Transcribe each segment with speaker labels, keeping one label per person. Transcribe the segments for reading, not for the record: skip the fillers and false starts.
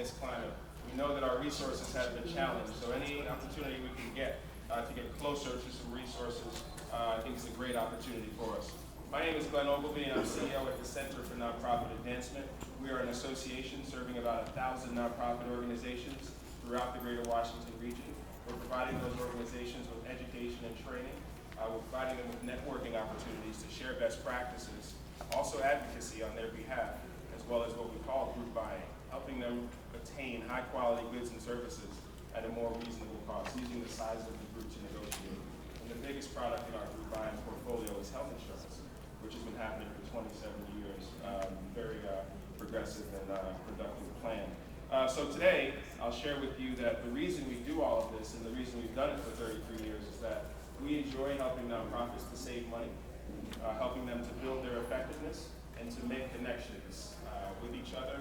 Speaker 1: this climate. We know that our resources have been challenged, so any opportunity we can get to get closer to some resources, I think is a great opportunity for us. My name is Glenn Ogilvie, and I'm CEO at the Center for Nonprofit Advancement. We are an association serving about 1,000 nonprofit organizations throughout the greater Washington region. We're providing those organizations with education and training. We're providing them with networking opportunities to share best practices, also advocacy on their behalf, as well as what we call group buying, helping them obtain high-quality goods and services at a more reasonable cost, using the size of the group to negotiate. And the biggest product in our group buying portfolio is health insurance, which has been happening for 27 years. Very progressive and productive plan. So today, I'll share with you that the reason we do all of this and the reason we've done it for 33 years is that we enjoy helping nonprofits to save money, helping them to build their effectiveness and to make connections with each other,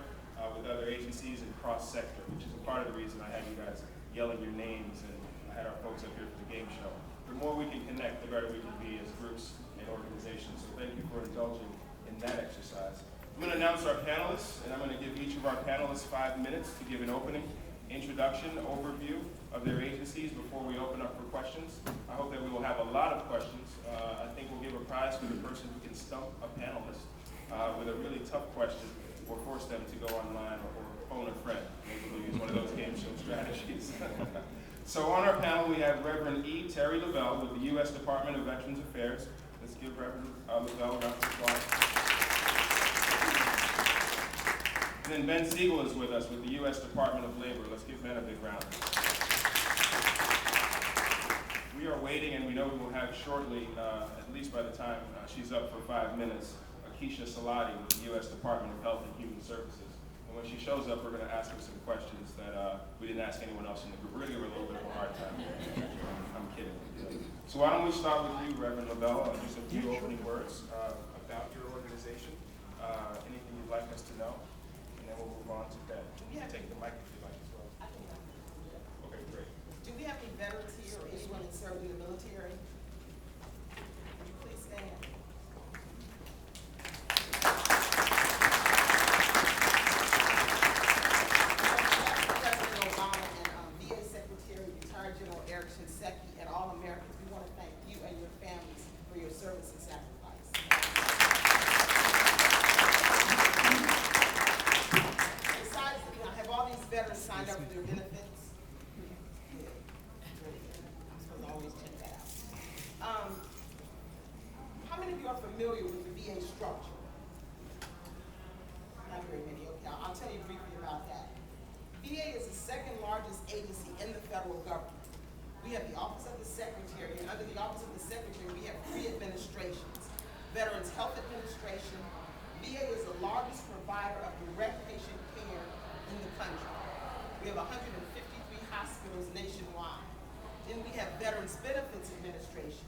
Speaker 1: with other agencies and cross-sector, which is a part of the reason I had you guys yelling your names and I had our folks up here for the game show. The more we can connect, the better we can be as groups and organizations. So thank you for indulging in that exercise. I'm going to announce our panelists, and I'm going to give each of our panelists 5 minutes to give an opening, introduction, overview of their agencies before we open up for questions. I hope that we will have a lot of questions. I think we'll give a prize for the person who can stump a panelist with a really tough question or force them to go online or phone a friend. Maybe we'll use one of those game show strategies. So on our panel, we have Reverend E. Terry Lavelle with the U.S. Department of Veterans Affairs. Let's give Reverend Lavelle a round of applause. And then Ben Siegel is with us with the U.S. Department of Labor. Let's give Ben a big round. We are waiting, and we know we will have shortly, at least by the time she's up for 5 minutes, Keisha Salati with the U.S. Department of Health and Human Services. And when she shows up, we're going to ask her some questions that we didn't ask anyone else in the group. We're going to give her a little bit of a hard time. I'm kidding. So why don't we start with you, Reverend Lavelle, just a few opening words about your organization, anything you'd like us to know, and then we'll move on to Ben. You can take the mic if you like as well. Okay, great.
Speaker 2: Do we have any veterans here or anyone that served in the military? Would you please stand? President Obama and VA Secretary, retired General Eric Shinseki, and all Americans, we want to thank you and your families for your service and sacrifice. Besides, have all these veterans signed up for their benefits? I'm supposed to always check that out. How many of you are familiar with the VA structure? Not very many. Okay, I'll tell you briefly about that. VA is the second largest agency in the federal government. We have the Office of the Secretary, and under the Office of the Secretary, we have 3 administrations. Veterans Health Administration. VA is the largest provider of direct patient care in the country. We have 153 hospitals nationwide. Then we have Veterans Benefits Administration.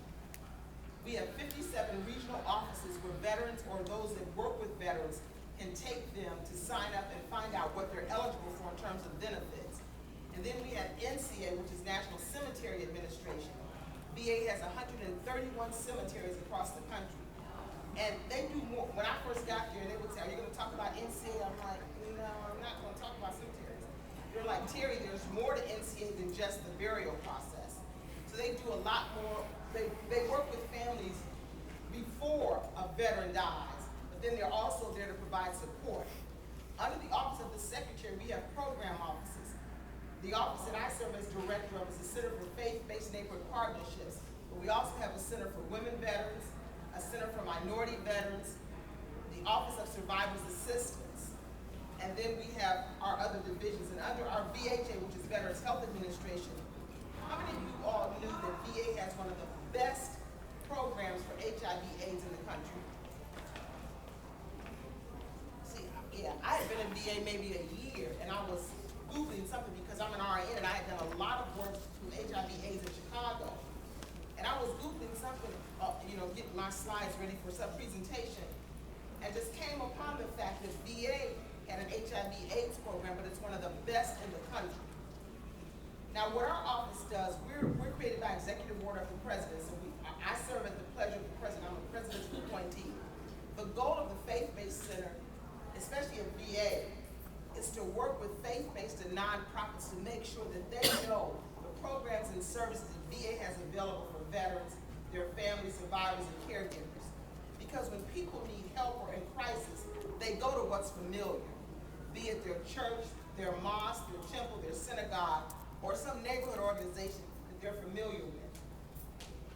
Speaker 2: We have 57 regional offices where veterans or those that work with veterans can take them to sign up and find out what they're eligible for in terms of benefits. And then we have NCA, which is National Cemetery Administration. VA has 131 cemeteries across the country. And they do more. When I first got there, they would say, are you going to talk about NCA? I'm like, no, I'm not going to talk about cemeteries. They're like, Terry, there's more to NCA than just the burial process. So they do a lot more. They work with families before a veteran dies, but then they're also there to provide support. Under the Office of the Secretary, we have program offices. The office that I serve as director of is the Center for Faith-Based Neighborhood Partnerships, but we also have a Center for Women Veterans, a Center for Minority Veterans, the Office of Survivors Assistance, and then we have our other divisions. And under our VHA, which is Veterans Health Administration, how many of you all knew that VA has one of the best programs for HIV/AIDS in the country? See, yeah, I had been in VA maybe a year, and I was Googling something because I'm an RN, and I had done a lot of work through HIV/AIDS in Chicago. And I was Googling something, getting my slides ready for some presentation, and just came upon the fact that VA had an HIV/AIDS program, but it's one of the best in the country. Now, what our office does, we're created by executive order of the president, so I serve at the pleasure of the president. I'm a presidential appointee. The goal of the Faith-Based Center, especially at VA, is to work with with faith-based and nonprofits to make sure that they know the programs and services that VA has available for veterans, their families, survivors, and caregivers. Because when people need help or in crisis, they go to what's familiar, be it their church, their mosque, their temple, their synagogue, or some neighborhood organization that they're familiar with.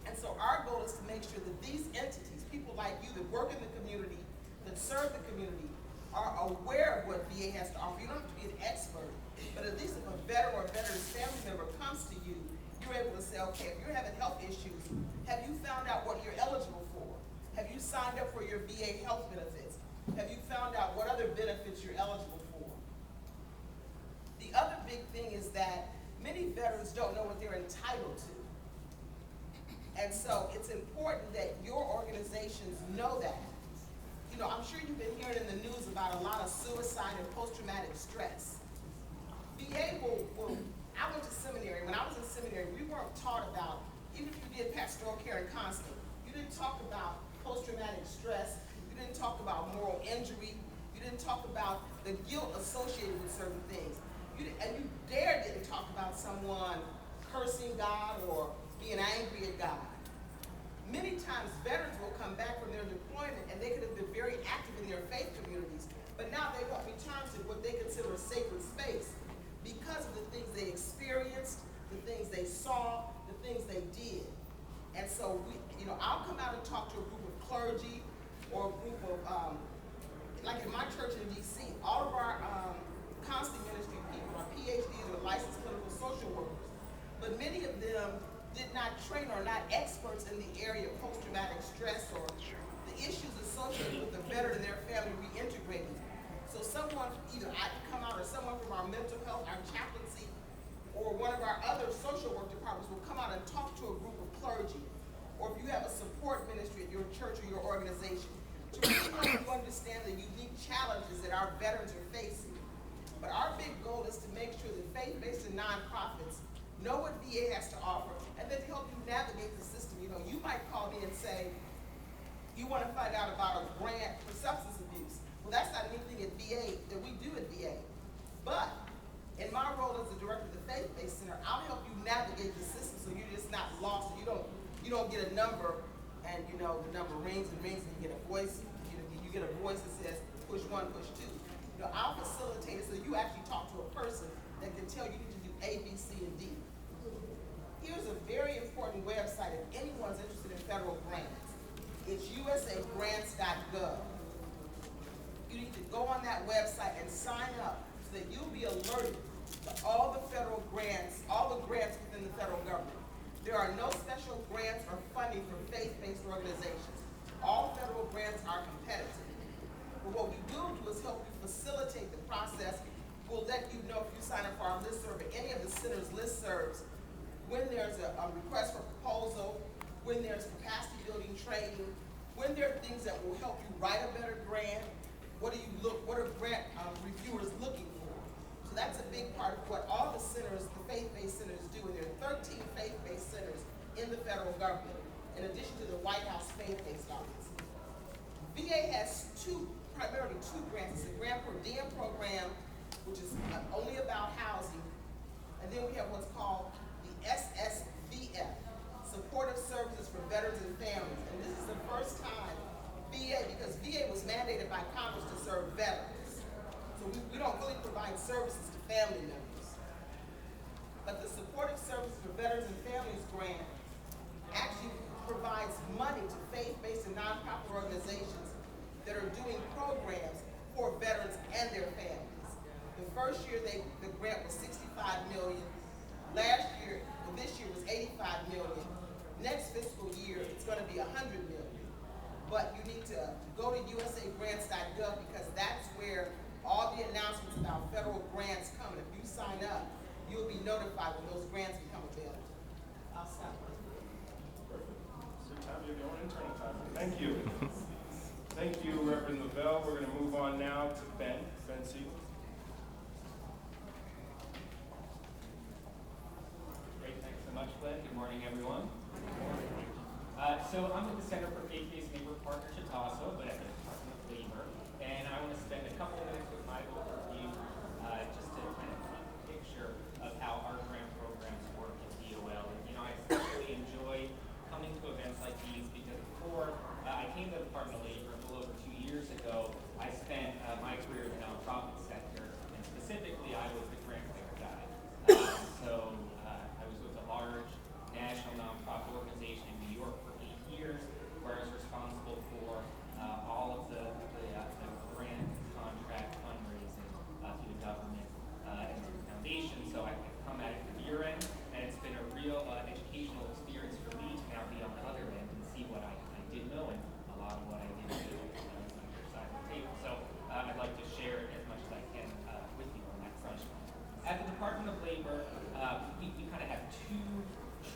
Speaker 2: And so our goal is to make sure that these entities, people like you that work in the community, that serve the community, are aware of what VA has to offer. You don't have to be an expert, but at least if a veteran or a veteran's family member comes to you, you're able to say, okay, if you're having health issues, have you found out what you're eligible for? Have you signed up for your VA health benefits? Have you found out what other benefits you're eligible for? The other big thing is that many veterans don't know what they're entitled to. And so it's important that your organizations know that. You know, I'm sure you've been hearing in the news about a lot of suicide and post-traumatic stress. VA I went to seminary. When I was in seminary, we weren't taught about, even if you did pastoral care and counseling, you didn't talk about post-traumatic stress, you didn't talk about moral injury, you didn't talk about the guilt associated with certain things. And you didn't talk about someone cursing God or being angry at God. Many times veterans will come back from their deployment and they could have been very active in their faith communities, but now they won't return to what they consider a sacred space because of the things they experienced, the things they saw, the things they did. And so I'll come out and talk to a group of clergy or a group of, like in my church in DC, all of our counseling ministry people are PhDs or licensed clinical social workers, but many of them did not train or not experts in the area of post-traumatic stress or the issues associated with the veteran and their family reintegrating. So someone, either I can come out or someone from our mental health, our chaplaincy, or one of our other social work departments will come out and talk to a group of clergy, or if you have a support ministry at your church or your organization, to really help you understand the unique challenges that our veterans are facing. But our big goal is to make sure that faith-based and nonprofits know what VA has to offer, and then to help you navigate the system. You might call me and say, you want to find out about a grant for substance abuse. Well, that's not anything at VA that we do at VA. But in my role as the director of the Faith-Based Center, I'll help you navigate the system so you're just not lost. You don't get a number, and the number rings and rings, and you get a voice. You get a voice that says push 1, push 2. I'll facilitate it so you actually talk to a person that can tell you to do A, B, C, and D. Here's a very important website if anyone's interested in federal grants. It's usagrants.gov. You need to go on that website and sign up so that you'll be alerted to all the federal grants, all the grants within the federal government. There are no special grants or funding for faith-based organizations. All federal grants are competitive. But what we will do is help you facilitate the process. We'll let you know if you sign up for our listserv or any of the center's listservs, when there's a request for proposal, when there's capacity building training, when there are things that will help you write a better grant, what are grant reviewers looking for? So that's a big part of what all the centers, the faith-based centers do, and there are 13 faith-based centers in the federal government, in addition to the White House faith-based office. VA has primarily two grants. It's a grant per diem program, which is only about housing, and then we have what's called SSVF, Supportive Services for Veterans and Families. And this is the first time because VA was mandated by Congress to serve veterans. So we don't really provide services to family members. But the Supportive Services for Veterans and Families grant actually provides money to faith-based and nonprofit organizations that are doing programs for veterans and their families. The first year the grant was $65 million. This year was $85 million. Next fiscal year, it's going to be $100 million. But you need to go to usagrants.gov because that's where all the announcements about federal grants come. And if you sign up, you'll be notified when those grants become available. I'll stop right there.
Speaker 1: Perfect. So time you have your own internal time. Thank you. Thank you, Reverend Lavelle. We're going to move on now to Ben. Ben Siegel.
Speaker 3: Good morning, everyone. So I'm with the Center for Faith-Based Neighbor Partner Chitasso, but at the Department of Labor, and I want to spend a couple of minutes with my overview just to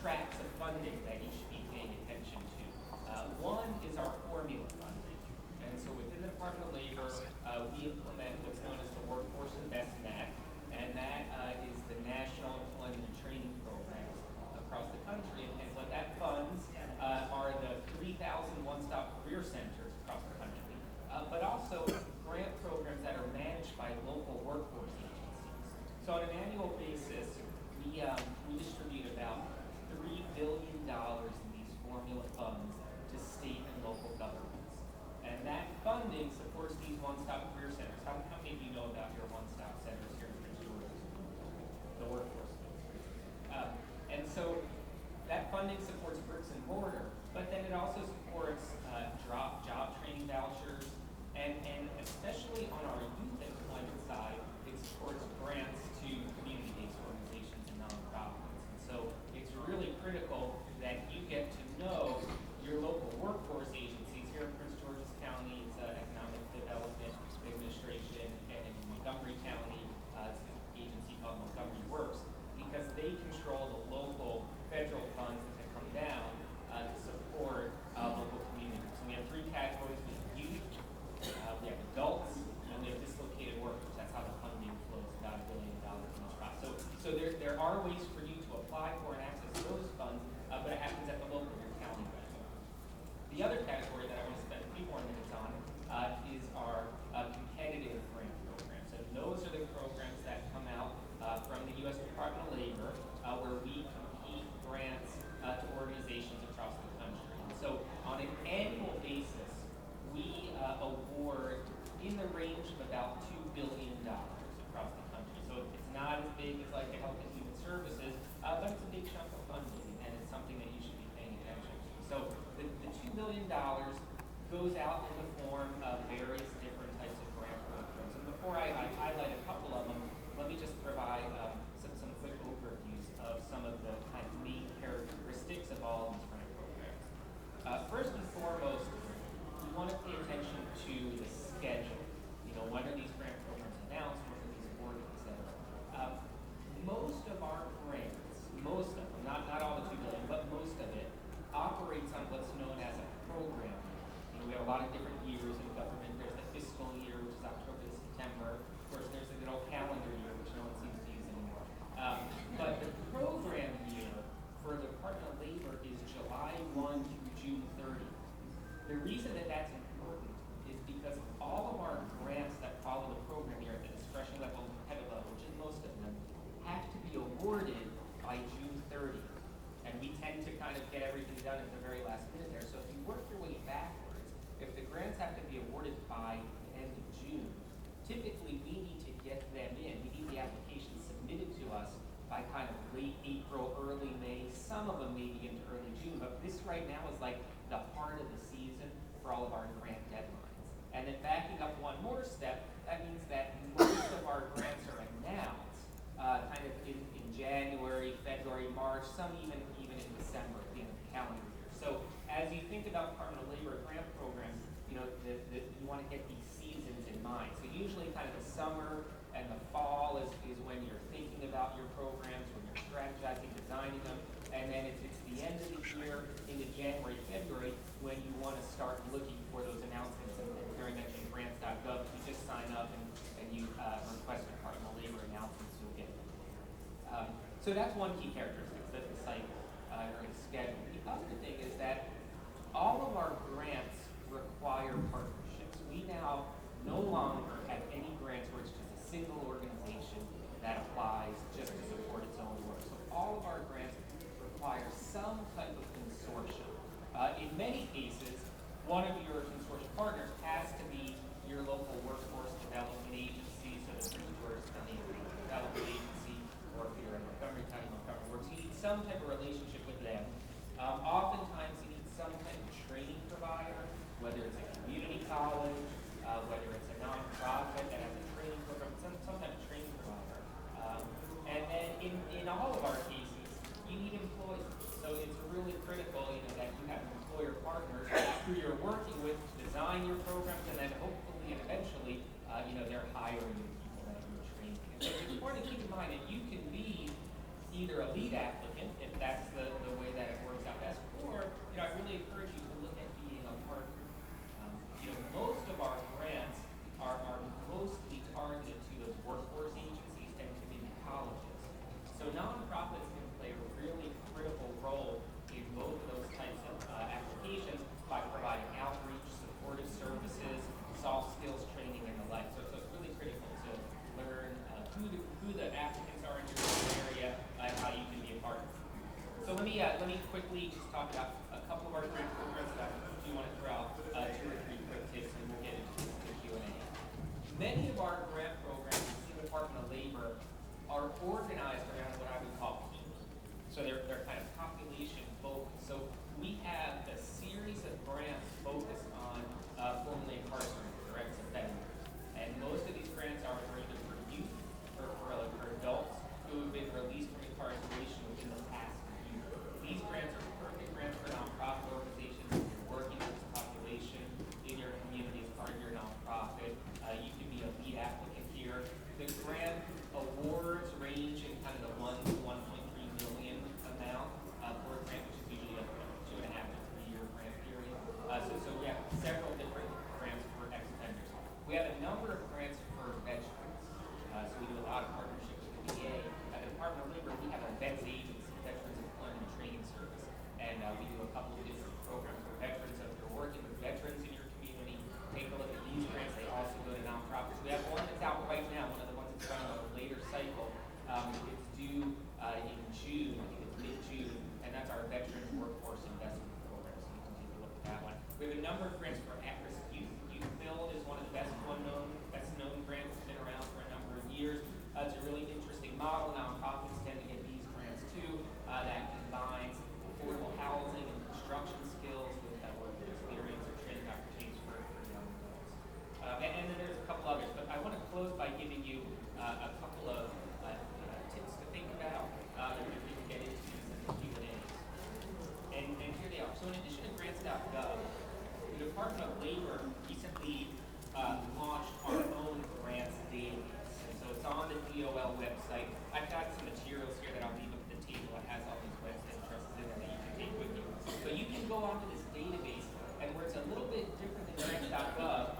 Speaker 3: tracks of funding that you should be paying attention to. One is our formula funding. And so within the Department of Labor, we implement what's known as the Workforce Investment Act, and that is the national employment and training programs across the country. And what that funds are the 3,000 one-stop career centers across the country, but also grant programs that are managed by local workforce agencies. So on an annual basis, we distribute about $3 billion in these formula funds to state and local governments. And that funding supports these one-stop career centers. How many of you know about your one-stop centers here in Prince George? The workforce centers. And so that funding supports bricks and mortar, but then it also supports job training vouchers, and especially on our youth employment side, it supports grants to community-based organizations and nonprofits. And so it's really critical that you get to know your local workforce agencies. Here in Prince George's County, it's Economic Development Administration, and in Montgomery County, it's an agency called Montgomery Works, because they control the local federal funds that come down to support local communities. So we have three categories: we have youth, we have adults, and we have dislocated workers. That's how the funding flows, about $1 billion in each pot. So there are ways for you to apply for and access those funds, but it happens at the local or county level. The other category that I want to spend a few more minutes on is our competitive grant programs. And those are the programs that come out from the U.S. Department of Labor, where we compete grants to organizations across the country. And so on an annual basis, we award in the range of about $2 billion across the country. So it's not as big as like the Health and Human Services, but it's a big chunk of funding, and it's something that you should be paying attention to. So the $2 billion goes out in the form of various different types of grant programs. And before I highlight a couple of them, let me just provide some quick overviews of some of the kind of main characteristics of all of these grant programs. First and foremost, we want to pay attention to the schedule. You know, when are these grant programs announced? When are these awarded, etc. Most of our grants, most of them, not all the $2 billion, but most of it, operates on what's known as a program year. You know, we have a lot of different years in government. There's the fiscal year, which is October to September. Of course, there's the good old calendar year, which no one seems to use anymore. But the program year for the Department of Labor is July 1 through June 30. The reason that that's important is because all of our grants that follow the program year at the discretion level and competitive level, which is most of them, have to be awarded by June 30. And we tend to kind of get everything done at the very last minute there. So if you work your way backwards, if the grants have to be awarded by the end of June, typically we need to get them in. We need the application submitted to us by kind of late April, early May. Some of them may be into early June, but this right now is like the heart of the season for all of our grant deadlines. And then backing up one more step, that means that most of our grants are announced kind of in January, February, March, some even in December at the end of the calendar year. So as you think about Department of Labor grant programs, you know, you want to get these seasons in mind. So usually kind of the summer and the fall is when you're thinking about your programs, when you're strategizing, designing them, and then it's the end of the year into January, February, when you want to start looking for those announcements. And Terry mentioned grants.gov. If you just sign up and you request Department of Labor announcements, you'll get them. So that's one key characteristic, that the site or the schedule. The other thing is that all of our grants require partnerships. We now no longer have any grants where it's just a single organization that applies just to support its own work. So all of our grants require some type of consortium. In many cases, one of your consortium partners has to be your local workforce development agency, so the Prince George's County Development Agency, or if you're in Montgomery County, Montgomery Works, you need some type of relationship with them. Oftentimes you need some type of training provider, whether it's a community college, whether it's a nonprofit that has a training program, some type of training provider. And then in all of our cases, you need employees. So it's really critical, you know, that you have employer partners who you're working with to design your programs, and then hopefully and eventually, you know, they're hiring the people that you're training. And so it's important to keep in mind that you can be either a lead applicant, if that's the way quickly just talk about a couple of our grant programs that I do want to throw out 2 or 3 quick tips, and we'll get into the Q&A. Many of our grant programs in the Department of Labor are organized around what I would call people. So they're kind of population focused. So we have a series of grants focused on formerly incarcerated or ex-offenders. And most of these grants are either for youth or for adults who have been released from incarceration within the past year. These grants are perfect grants for nonprofit organizations. If you're working with this population in your community as part of your nonprofit, you can be a lead applicant here. The grant awards range in kind of the 1 to 1.3 million amount for a grant, which is usually a 2.5 to 3 year grant period. So we have several different grants for ex-offenders. We have a number of grants for veterans. So we do a lot of partnership with the VA. At the Department of Labor, we have a vets agency, Veterans Employment and Training Service. And we do a couple of different programs for veterans. So if you're working with veterans in your community, take a look at these grants. They also go to nonprofits. We have one that's out right now, one of the ones that's running on a later cycle. It's due in June, I think it's mid-June, and that's our Veterans Workforce Investment Program. So you can take a look at that one. We have a number of grants for at-risk youth. Youth Build is one of the best known grants. It's been around for a number of years. It's a really interesting model. Nonprofits tend to get these grants too. That combines affordable housing and construction skills with work experience or training opportunities for young adults. And then there's a couple others, but I want to close by giving you a couple of tips to think about that we can get into some Q&As. And here they are. So in addition to grants.gov, the Department of Labor recently launched our own grants database. And so it's on the DOL website. I've got some materials here that I'll leave up at the table that has all these website addresses in there that you can take with you. So you can go onto this database, and where it's a little bit different than grants.gov,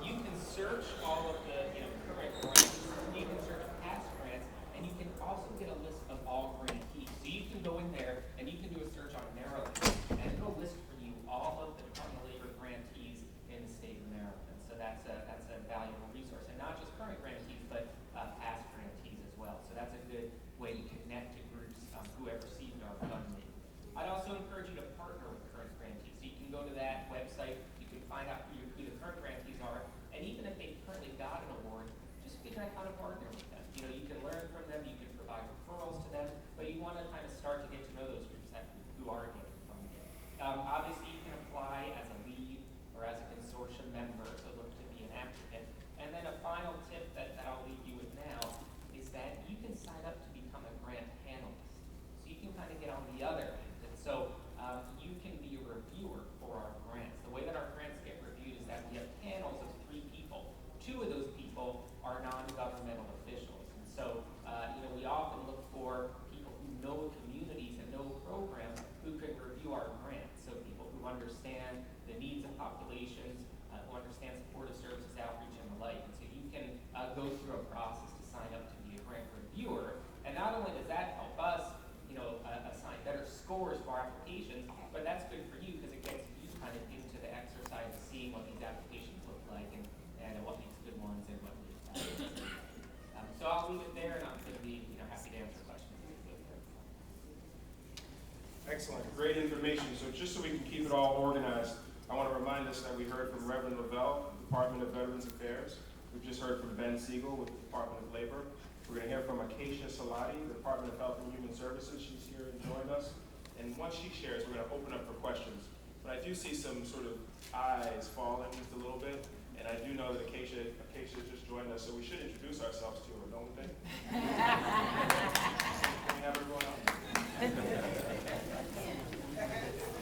Speaker 3: you can search all of the current grants, you can search past grants, and you can also get a list of all grantees. So you can go in there and you can do a search on Maryland, and it'll list for you all of the Department of Labor grantees in the state of Maryland. So that's a valuable resource, and not just current grantees, but past grantees as well. So that's a good way to connect to groups who have received our funding. I'd also encourage you to partner with current grantees. So you can go to that website, you can find out who the current grantees are, and even if they currently got an award, just figure out how to partner with them. You can learn from them, you can provide referrals to them, but you want to kind of start to get to know those groups who are getting funded. Obviously, you can apply as a lead or as a consortium member, so look to be an applicant. And then a final tip that I'll leave you with now is that you can sign up to become a grant panelist. So you can kind of get on the other end. And so you can be a reviewer for our grants. The way that our grants get reviewed is that we have panels of 3 people. 2 of those people are non-governmental officials. And so we often look for people who know communities and know programs who can review our grants. So people who understand the needs of populations, who understand supportive services, outreach, and the like. And so you can go through a process to sign up to be a grant reviewer. And not only does that help us, assign better scores for our applications, but that's good for you because it gets you kind of into the exercise of seeing what these applications look like and what makes good ones and what makes bad. So I'll leave it there, and I'm going to be happy to answer questions.
Speaker 1: Excellent, great information. So just so we can keep it all organized, I want to remind us that we heard from Reverend Lavelle, Department of Veterans Affairs. We've just heard from Ben Siegel with the Department of Labor. We're going to hear from Acacia Salati, Department of Health and Human Services. She's here and joined us. And once she shares, we're going to open up for questions. But I do see some sort of eyes falling just a little bit. And I do know that Acacia just joined us, so we should introduce ourselves to her, don't we think? Can we have her going on?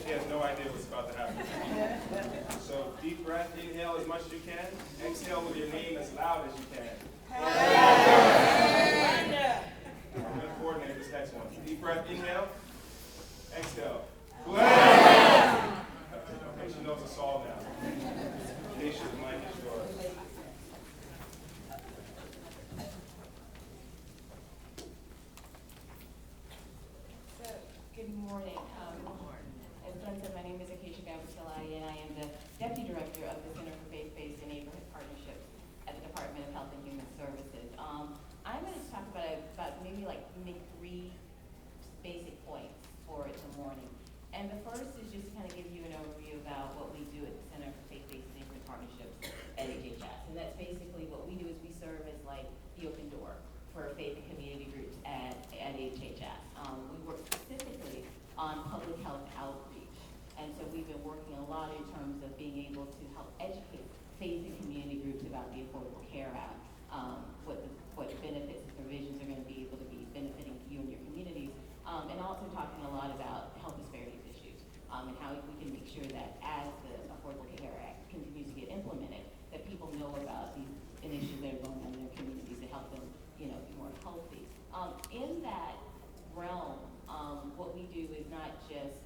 Speaker 1: She has no idea what's about to happen. So deep breath, inhale as much as you can. Exhale with your name as loud as you can. I'm going to coordinate this next one. Deep breath, inhale. Exhale. Okay, she knows us all now. Acacia, the mic is yours.
Speaker 4: So, good morning. As Glenn said, my name is Acacia Salati, and I am the Deputy Director of the Center for Faith-Based and Neighborhood Partnerships at the Department of Health and Human Services. I'm going to talk about maybe make 3 basic points for the morning. lot in terms of being able to help educate faith and community groups about the Affordable Care Act, what benefits and provisions are going to be able to be benefiting you and your communities, and also talking a lot about health disparities issues, and how we can make sure that as the Affordable Care Act continues to get implemented, that people know about these initiatives that are going on in their communities to help them, be more healthy. In that realm, what we do is not just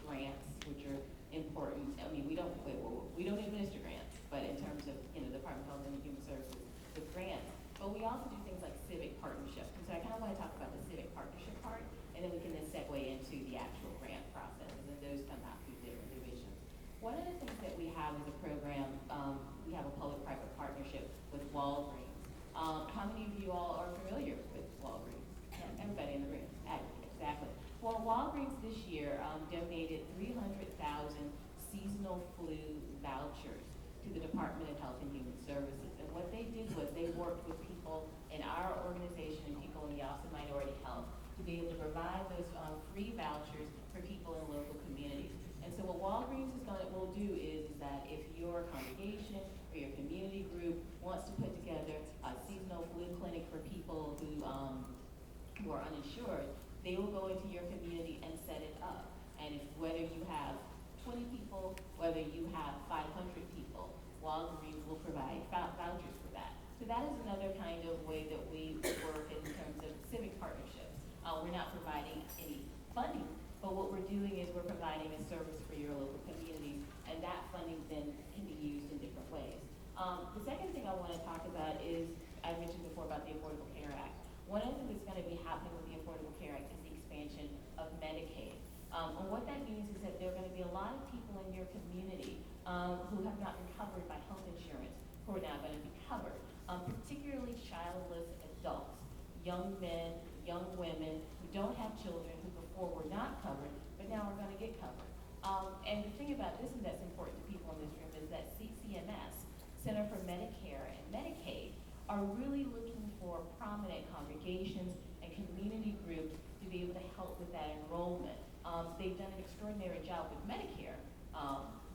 Speaker 4: grants, which are important. I mean, we don't administer grants, but in terms of Department of Health and Human Services with grants, but we also do things like civic partnerships. And so I kind of want to talk about the civic partnership part, and then we can then segue into the actual grant processes, and those come out through different divisions. One of the things that we have is a program. We have a public-private partnership with Walgreens. How many of you all are familiar with Walgreens? Yeah, everybody in the room. Exactly. Well, Walgreens this year donated 300,000 seasonal flu vouchers to the Department of Health and Human Services. And what they did was they worked with people in our organization and people in the Office of Minority Health to be able to provide those free vouchers for people in local communities. And so what Walgreens will do is that if your congregation or your community group wants to put together a seasonal flu clinic for people who are uninsured, they will go into your community and set it up. And whether you have 20 people, whether you have 500 people, Walgreens will provide vouchers for that. So that is another kind of way that we work in terms of civic partnerships. We're not providing any funding, but what we're doing is we're providing a service for your local communities, and that funding then can be used in different ways. The second thing I want to talk about is, I mentioned before about the Affordable Care Act. One of the things that's going to be happening with the Affordable Care Act is the expansion of Medicaid. And what that means is that there are going to be a lot of people in your community who have not been covered by health insurance who are now going to be covered, particularly childless adults, young men, young women who don't have children, who before were not covered, but now are going to get covered. And the thing about this, and that's important to people in this room, is that CMS, Center for Medicare and Medicaid, are really looking for prominent congregations and community groups to be able to help with that enrollment. They've done an extraordinary job with Medicare,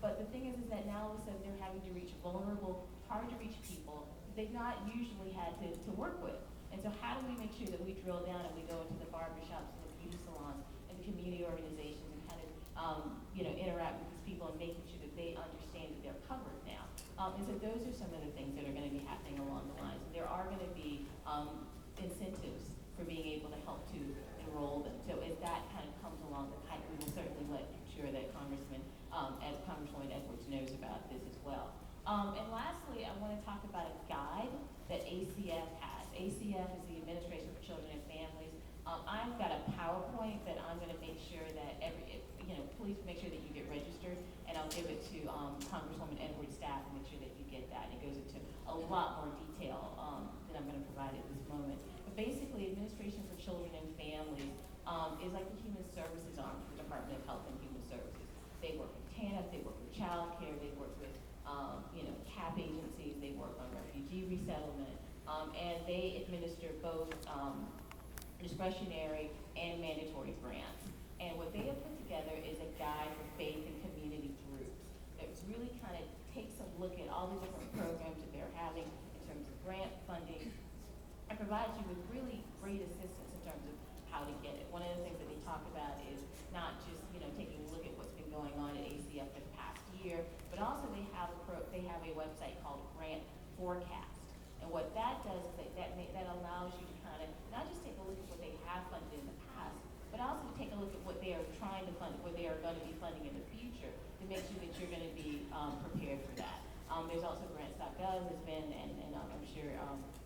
Speaker 4: but the thing is that now all of a sudden they're having to reach vulnerable, hard to reach people that they've not usually had to work with. And so how do we make sure that we drill down and we go into the barbershops and the beauty salons and the community organizations and kind of interact with these people and making sure that they understand that they're covered now. And so those are some of the things that are going to be happening along the lines. There are going to be incentives for being able to help to enroll them. So as that kind of comes along the pipe, we will certainly let sure that Congresswoman Edwards knows about this as well. And lastly, I want to talk about a guide that ACF has. ACF is the Administration for Children and Families. I've got a PowerPoint that I'm going to make sure that please make sure that you get registered, and I'll give it to Congresswoman Edwards' staff and make sure that you get that. It goes into a lot more detail than I'm going to provide at this moment. But basically, Administration for Children and Families is like the human services arm for the Department of Health and Human Services. They work with TANF, they work with child care, they work with CAP agencies, they work on refugee resettlement, and they administer both discretionary and mandatory grants. And what they have put together is a guide for faith and community groups that really kind of takes a look at all the different programs that they're having in terms of grant funding and provides you with really great assistance in terms of how to get it. One of the things that they talk about is not just taking a look at what's been going on at ACF for the past year, but also they have a website called Grant Forecast. And what that does is that allows you to kind of not just take a look at what they have funded in the past, but also to take a look at what they are trying to fund, what they are going to be funding in the future, to make sure that you're going to be prepared for that. There's also grants.gov has been, and I'm sure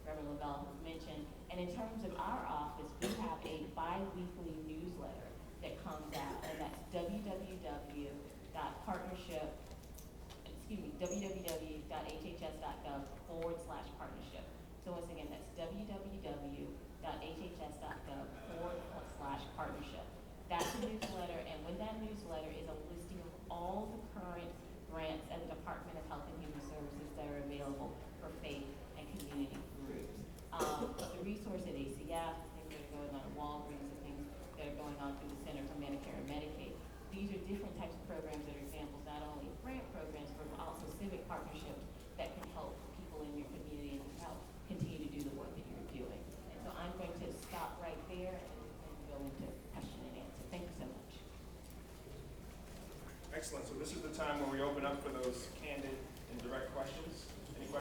Speaker 4: Reverend Lavelle has mentioned. And in terms of our office, we have a bi-weekly newsletter that comes out, and that's www.hhs.gov/partnership. So once again, that's www.hhs.gov/partnership. That's a newsletter, and with that newsletter is a listing of all the current grants at the Department of Health and Human Services that are available for faith and community groups. The resource at ACF, things that are going on at Walgreens, the things that are going on through the Center for Medicare and Medicaid. These are different types of programs that are examples not only
Speaker 1: Excellent. So this is the time where we open up for those candid and direct questions.